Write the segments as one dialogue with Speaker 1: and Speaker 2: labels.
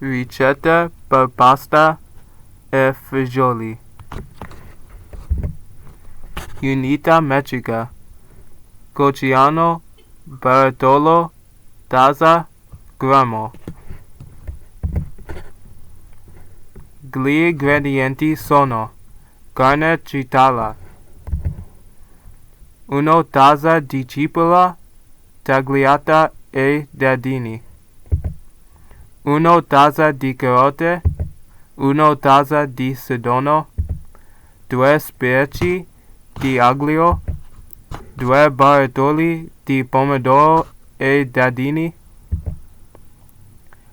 Speaker 1: Ricetta per pasta e fagioli. Unità metrica: Cociano, barattolo, tazza, grammo. Gli ingredienti sono: carne tritata, 1 tazza di cipolla tagliata a dadini, 1 tazza di carote, 1 tazza di sedano, 2 spicchi di aglio, 2 barattoli di pomodoro a dadini,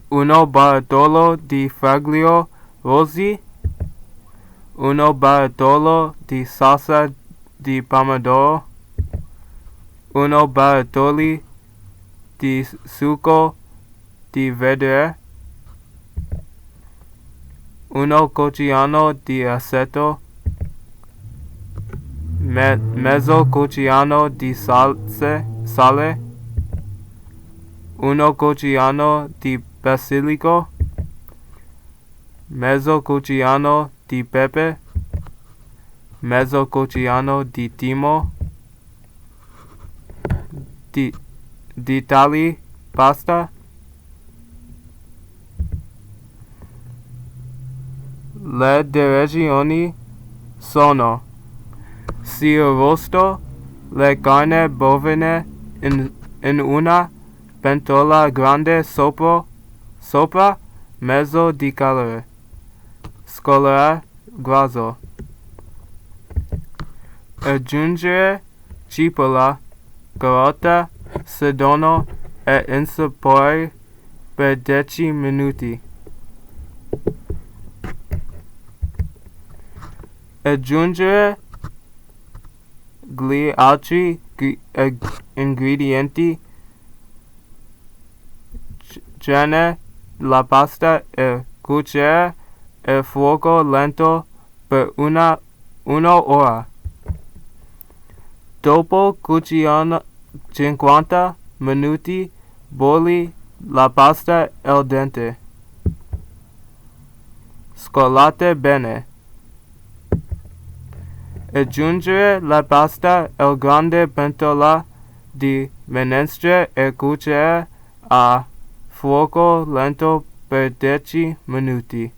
Speaker 1: 1 barattolo di fagioli rossi, 1 barattolo di salsa di pomodoro, 1 barattolo di succo di verdure, 1 cucchiaino di aceto, mezzo cucchiaino di sale, 1 cucchiaino di basilico, mezzo cucchiaino di pepe, mezzo cucchiaino di timo, di tali pasta. Le direzioni sono: si arrosto le carne bovine in una pentola grande sopra mezzo di calore. Scolare grasso. Aggiungere cipolla, carota, sedano e insaporire per 10 minuti. Aggiungere gli altri ingredienti, cene la pasta e cuocere a fuoco lento per una ora. Dopo 50 minuti bolli la pasta al dente. Scolate bene. Aggiungere la pasta al grande pentola di minestra e cuocere a fuoco lento per 10 minuti.